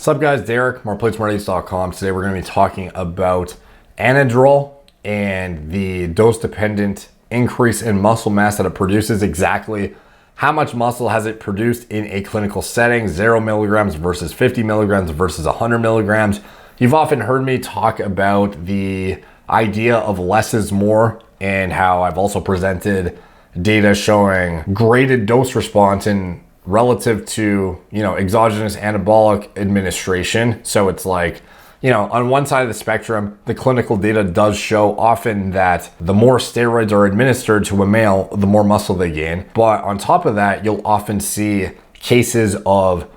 What's up guys, Derek, moreplates.com. Today we're going to be talking about Anadrol and the dose-dependent increase in muscle mass that it produces. Exactly how much muscle has it produced in a clinical setting, 0 milligrams versus 50 milligrams versus 100 milligrams. You've often heard me talk about the idea of less is more and how I've also presented data showing graded dose response in relative to, exogenous anabolic administration. So it's like, on one side of the spectrum, the clinical data does show often that the more steroids are administered to a male, the more muscle they gain. But on top of that, you'll often see cases of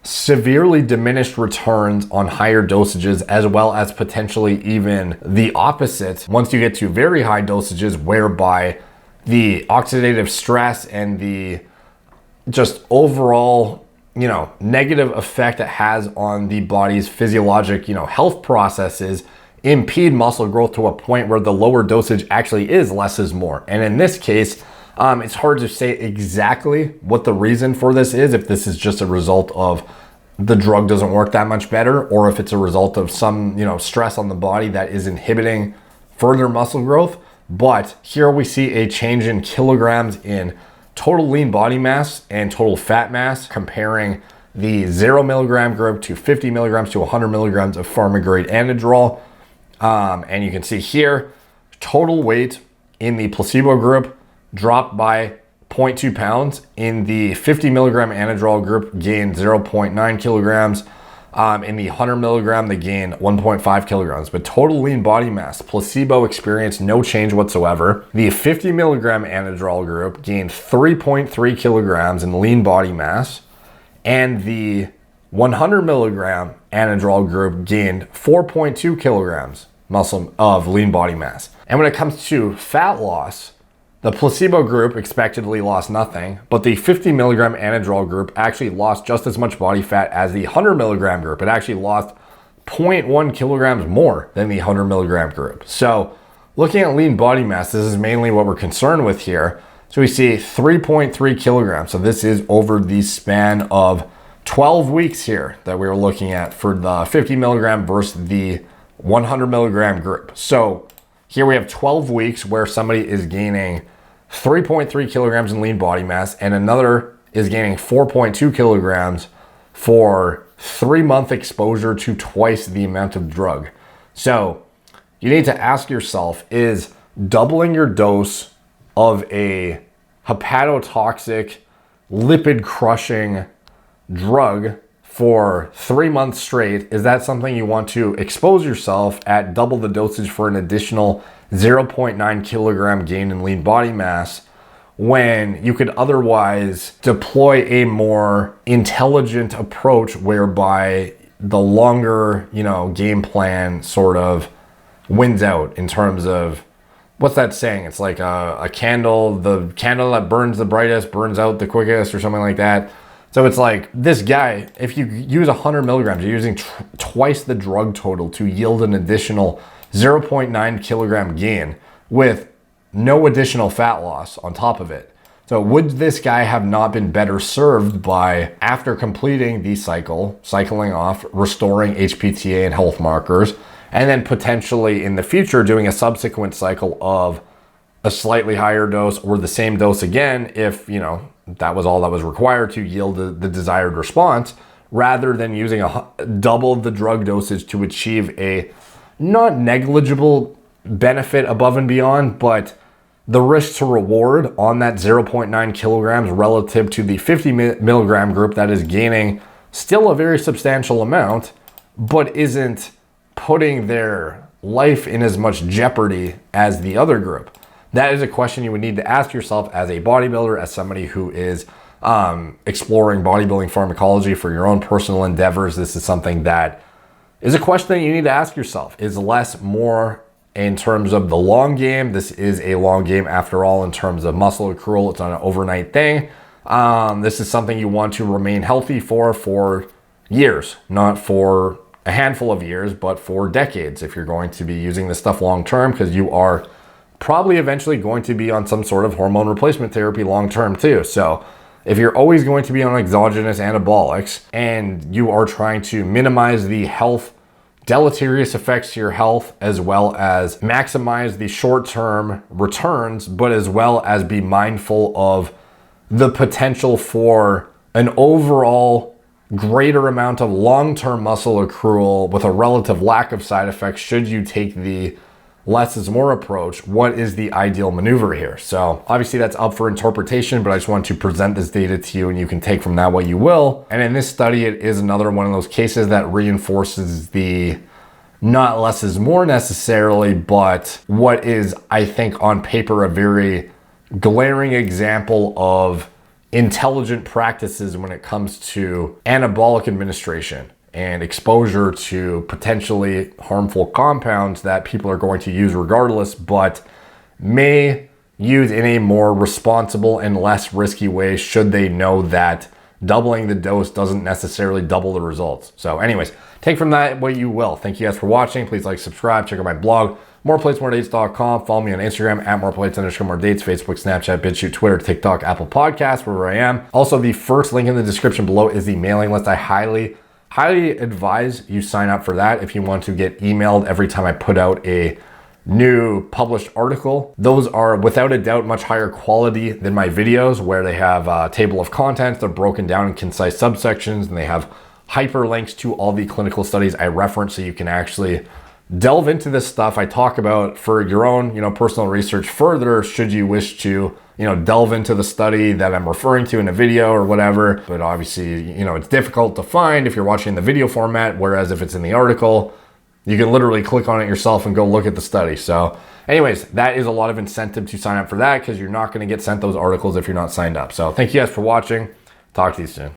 severely diminished returns on higher dosages, as well as potentially even the opposite once you get to very high dosages, whereby the oxidative stress and the just overall, negative effect it has on the body's physiologic, health processes impede muscle growth to a point where the lower dosage actually is less is more. And in this case, it's hard to say exactly what the reason for this is, if this is just a result of the drug doesn't work that much better, or if it's a result of some, stress on the body that is inhibiting further muscle growth. But here we see a change in kilograms in total lean body mass and total fat mass, comparing the 0 milligram group to 50 milligrams to 100 milligrams of pharma grade Anadrol. And you can see here, total weight in the placebo group dropped by 0.2 pounds. In the 50 milligram Anadrol group, gained 0.9 kilograms. In the 100 milligram, they gained 1.5 kilograms. But total lean body mass, placebo experienced no change whatsoever. The 50 milligram Anadrol group gained 3.3 kilograms in lean body mass. And the 100 milligram Anadrol group gained 4.2 kilograms muscle of lean body mass. And when it comes to fat loss, the placebo group expectedly lost nothing, but the 50 milligram Anadrol group actually lost just as much body fat as the 100 milligram group. It actually lost 0.1 kilograms more than the 100 milligram group. So looking at lean body mass, this is mainly what we're concerned with here. So we see 3.3 kilograms. So this is over the span of 12 weeks here that we were looking at for the 50 milligram versus the 100 milligram group. So here we have 12 weeks where somebody is gaining 3.3 kilograms in lean body mass and another is gaining 4.2 kilograms for 3-month exposure to twice the amount of drug. So you need to ask yourself, is doubling your dose of a hepatotoxic, lipid crushing drug for 3 months straight, is that something you want to expose yourself at double the dosage for an additional 0.9 kilogram gain in lean body mass, when you could otherwise deploy a more intelligent approach whereby the longer, game plan sort of wins out in terms of, what's that saying? It's like a candle, the candle that burns the brightest burns out the quickest, or something like that. So it's like this guy, if you use 100 milligrams, you're using twice the drug total to yield an additional 0.9 kilogram gain with no additional fat loss on top of it. So would this guy have not been better served by, after completing the cycling off, restoring HPTA and health markers, and then potentially in the future doing a subsequent cycle of a slightly higher dose or the same dose again, if, that was all that was required to yield the desired response, rather than using double the drug dosage to achieve a not negligible benefit above and beyond, but the risk to reward on that 0.9 kilograms relative to the 50 milligram group that is gaining still a very substantial amount, but isn't putting their life in as much jeopardy as the other group. That is a question you would need to ask yourself as a bodybuilder, as somebody who is exploring bodybuilding pharmacology for your own personal endeavors. This is something that is a question that you need to ask yourself. Is less more in terms of the long game? This is a long game after all in terms of muscle accrual. It's not an overnight thing. This is something you want to remain healthy for years, not for a handful of years, but for decades if you're going to be using this stuff long term, because you are probably eventually going to be on some sort of hormone replacement therapy long term too. So if you're always going to be on exogenous anabolics and you are trying to minimize the deleterious effects to your health, as well as maximize the short-term returns, but as well as be mindful of the potential for an overall greater amount of long-term muscle accrual with a relative lack of side effects should you take the less is more approach, what is the ideal maneuver here? So obviously that's up for interpretation, but I just want to present this data to you and you can take from that what you will. And in this study, it is another one of those cases that reinforces the not less is more necessarily, but what is, I think, on paper, a very glaring example of intelligent practices when it comes to anabolic administration and exposure to potentially harmful compounds that people are going to use regardless, but may use in a more responsible and less risky way should they know that doubling the dose doesn't necessarily double the results. So anyways, take from that what you will. Thank you guys for watching. Please like, subscribe, check out my blog, moreplates.moredates.com. Follow me on Instagram at moreplates_moredates, Facebook, Snapchat, BitChute, Twitter, TikTok, Apple Podcasts, wherever I am. Also, the first link in the description below is the mailing list. I highly advise you sign up for that if you want to get emailed every time I put out a new published article. Those are without a doubt much higher quality than my videos, where they have a table of contents. They're broken down in concise subsections, and they have hyperlinks to all the clinical studies I reference, so you can actually delve into this stuff I talk about for your own, personal research further, should you wish to, delve into the study that I'm referring to in a video or whatever. But obviously, it's difficult to find if you're watching the video format, whereas if it's in the article, you can literally click on it yourself and go look at the study. So anyways, that is a lot of incentive to sign up for that, because you're not going to get sent those articles if you're not signed up. So thank you guys for watching. Talk to you soon.